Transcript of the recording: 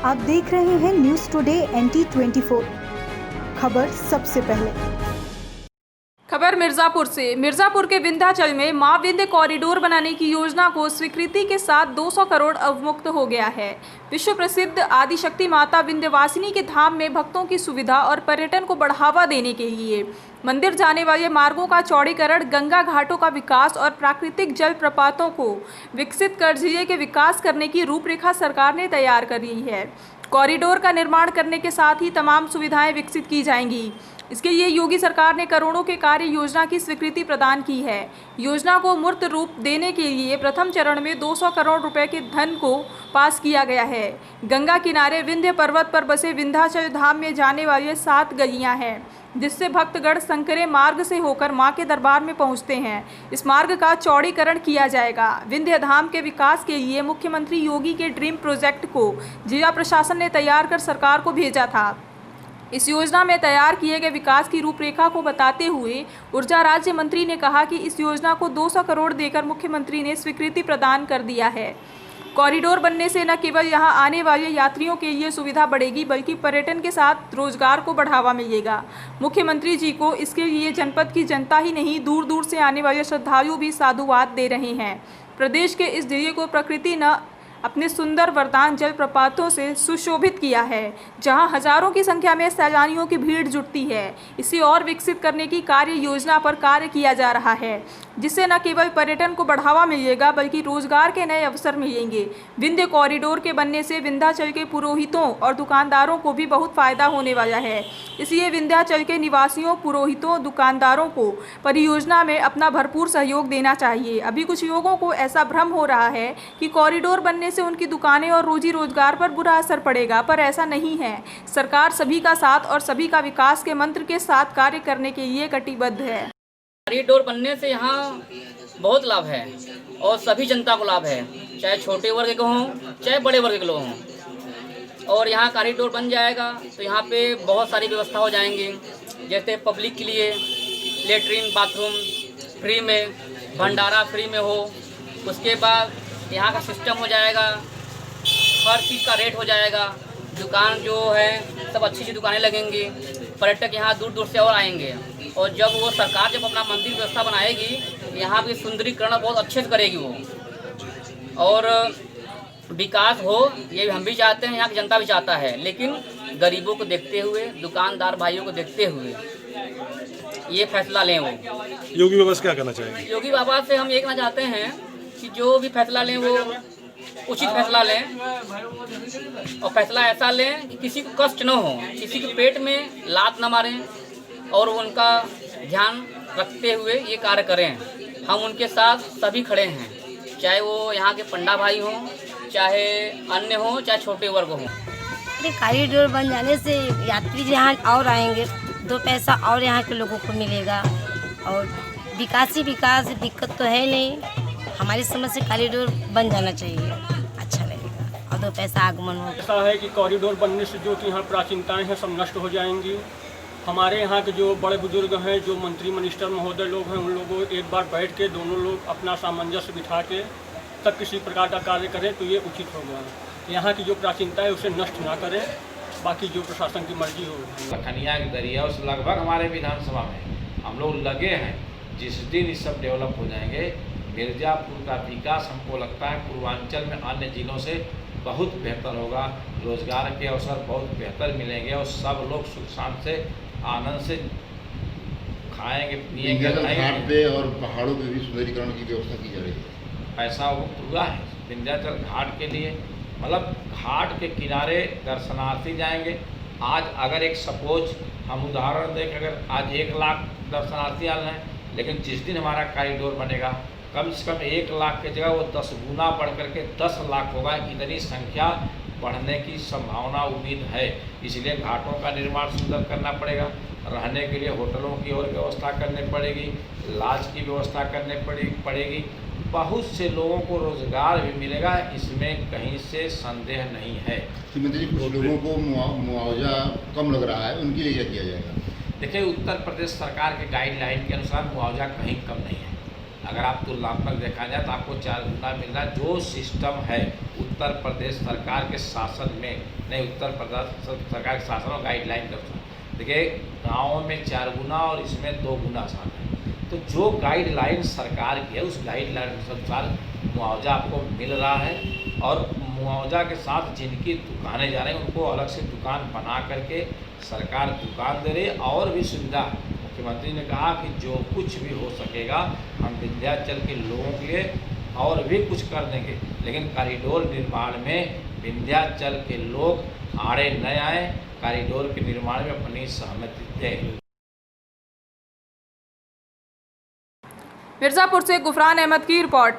आप देख रहे हैं न्यूज़ टुडे NT 24। खबर सबसे पहले। खबर मिर्जापुर से। मिर्जापुर के विंध्याचल में मां विंध्य कॉरिडोर बनाने की योजना को स्वीकृति के साथ 200 करोड़ अवमुक्त हो गया है। विश्व प्रसिद्ध आदिशक्ति माता विंध्यवासिनी के धाम में भक्तों की सुविधा और पर्यटन को बढ़ावा देने के लिए मंदिर जाने वाले मार्गों का चौड़ीकरण, गंगा घाटों का विकास और प्राकृतिक जल प्रपातों को विकसित कर जिले के विकास करने की रूपरेखा सरकार ने तैयार कर ली है। कॉरिडोर का निर्माण करने के साथ ही तमाम सुविधाएं विकसित की जाएंगी। इसके लिए योगी सरकार ने करोड़ों के कार्य योजना की स्वीकृति प्रदान की है। योजना को मूर्त रूप देने के लिए प्रथम चरण में 200 करोड़ रुपए के धन को पास किया गया है। गंगा किनारे विंध्य पर्वत पर बसे विंध्याचल धाम में जाने वाली 7 गलियां हैं, जिससे भक्तगण संकरे मार्ग से होकर मां के दरबार में पहुंचते हैं। इस मार्ग का चौड़ीकरण किया जाएगा। विंध्य धाम के विकास के लिए मुख्यमंत्री योगी के ड्रीम प्रोजेक्ट को जिला प्रशासन ने तैयार कर सरकार को भेजा था। इस योजना में तैयार किए गए विकास की रूपरेखा को बताते हुए ऊर्जा राज्य मंत्री ने कहा कि इस योजना को 200 करोड़ देकर मुख्यमंत्री ने स्वीकृति प्रदान कर दिया है। कॉरिडोर बनने से न केवल यहां आने वाले यात्रियों के लिए सुविधा बढ़ेगी, बल्कि पर्यटन के साथ रोजगार को बढ़ावा मिलेगा। मुख्यमंत्री जी को इसके लिए जनपद की जनता ही नहीं, दूर दूर से आने वाले श्रद्धालु भी साधुवाद दे रहे हैं। प्रदेश के इस जिले को प्रकृति न अपने सुंदर वरदान जलप्रपातों से सुशोभित किया है, जहां हजारों की संख्या में सैलानियों की भीड़ जुटती है। इसे और विकसित करने की कार्य योजना पर कार्य किया जा रहा है, जिससे न केवल पर्यटन को बढ़ावा मिलेगा, बल्कि रोजगार के नए अवसर मिलेंगे। विंध्य कॉरिडोर के बनने से विंध्याचल के पुरोहितों और दुकानदारों को भी बहुत फायदा होने वाला है। इसलिए विंध्याचल के निवासियों, पुरोहितों, दुकानदारों को परियोजना में अपना भरपूर सहयोग देना चाहिए। अभी कुछ लोगों को ऐसा भ्रम हो रहा है कि कॉरिडोर बनने से उनकी दुकानें और रोजी रोजगार पर बुरा असर पड़ेगा, पर ऐसा नहीं है। सरकार सभी का साथ और सभी का विकास के मंत्र के साथ कार्य करने के लिए कटिबद्ध है। कॉरिडोर बनने से यहाँ बहुत लाभ है और सभी जनता को लाभ है, चाहे छोटे वर्ग के हों चाहे बड़े वर्ग के लोग हों। और यहाँ कॉरिडोर बन जाएगा तो यहाँ पे बहुत सारी व्यवस्था हो जाएंगी, जैसे पब्लिक के लिए लेटरिन बाथरूम फ्री में, भंडारा फ्री में हो। उसके बाद यहाँ का सिस्टम हो जाएगा, हर चीज़ का रेट हो जाएगा, दुकान जो है सब अच्छी अच्छी दुकानें लगेंगी, पर्यटक यहाँ दूर दूर से और आएंगे। और जब वो सरकार जब अपना मंदिर व्यवस्था बनाएगी, यहाँ की सुंदरीकरण बहुत अच्छे से करेगी वो, और विकास हो ये हम भी चाहते हैं, यहाँ की जनता भी चाहता है। लेकिन गरीबों को देखते हुए, दुकानदार भाइयों को देखते हुए ये फैसला लें। वो योगी बाबा से क्या करना चाहेंगे? योगी बाबा से हम ये कहना चाहते हैं कि जो भी फैसला लें वो उचित फैसला लें, और फैसला ऐसा लें कि किसी को कष्ट न हो, किसी के पेट में लात न मारें, और उनका ध्यान रखते हुए ये कार्य करें। हम उनके साथ सभी खड़े हैं, चाहे वो यहाँ के पंडा भाई हों, चाहे अन्य हों, चाहे छोटे वर्ग हों। कॉरिडोर बन जाने से यात्री यहाँ और आएंगे, 2 पैसा और यहाँ के लोगों को मिलेगा, और विकास ही विकास, दिक्कत तो है नहीं। हमारी समझ से कॉरिडोर बन जाना चाहिए, अच्छा लगेगा और 2 पैसा आगमन होगा। ऐसा है कि कॉरिडोर बनने से जो यहाँ प्राचीनताएं हैं सब नष्ट हो जाएंगी। हमारे यहाँ के जो बड़े बुजुर्ग हैं, जो मंत्री मिनिस्टर महोदय लोग हैं, उन लोगों को एक बार बैठ के दोनों लोग अपना सामंजस्य बिठा के तब किसी प्रकार का कार्य करें तो ये उचित होगा। यहाँ की जो प्राचीनता है उसे नष्ट ना करें, बाकी जो प्रशासन की मर्जी हो। लखनिया के दरिया उस लगभग हमारे विधानसभा में हम लोग लगे हैं। जिस दिन ये सब डेवलप हो जाएंगे, मिर्जापुर का विकास हमको लगता है पूर्वांचल में अन्य जिलों से बहुत बेहतर होगा। रोजगार के अवसर बहुत बेहतर मिलेंगे और सब लोग सुख शांति से आनंद से खाएंगे पिएंगे। घाट पे और पहाड़ों पे भी सुंदरीकरण की व्यवस्था की जा रही है। ऐसा वो हुआ है विंध्याचल घाट के लिए, मतलब घाट के किनारे दर्शनार्थी जाएंगे। आज अगर एक सपोज हम उदाहरण दें, अगर आज 1 लाख दर्शनार्थी आ रहे हैं, लेकिन जिस दिन हमारा कॉरिडोर बनेगा कम से कम 1 लाख की जगह वो 10 गुना बढ़ करके 10 लाख होगा। इतनी संख्या बढ़ने की संभावना उम्मीद है। इसलिए घाटों का निर्माण सुंदर करना पड़ेगा, रहने के लिए होटलों की और व्यवस्था करनी पड़ेगी, लॉज की व्यवस्था करनी पड़ेगी। बहुत से लोगों को रोजगार भी मिलेगा, इसमें कहीं से संदेह नहीं है। श्रीमती जी, कुछ लोगों को मुआवजा कम लग रहा है, उनके लिए क्या किया जाएगा? देखिए, उत्तर प्रदेश सरकार के गाइडलाइन के अनुसार मुआवजा कहीं कम नहीं है। अगर आप तुलनात्मक देखा जाए तो आपको 4 गुना मिल रहा है। जो सिस्टम है उत्तर प्रदेश सरकार के शासन में नहीं, उत्तर प्रदेश सरकार के शासन और गाइडलाइन के अनुसार देखिए गाँव में 4 गुना और इसमें 2 गुना आसान है। तो जो गाइडलाइन सरकार की है उस गाइडलाइन के अनुसार मुआवजा आपको मिल रहा है और मुआवजा के साथ जिनकी दुकानें जा रही हैं उनको अलग से दुकान बना करके सरकार दुकान दे रही है। और भी सुविधा मुख्यमंत्री ने कहा कि जो कुछ भी हो सकेगा हम विंध्याचल के लोगों के लिए और भी कुछ कर देंगे, लेकिन कॉरिडोर निर्माण में विंध्याचल के लोग आड़े न आए, कॉरिडोर के निर्माण में अपनी सहमति दें। मिर्ज़ापुर से गुफरान अहमद की रिपोर्ट।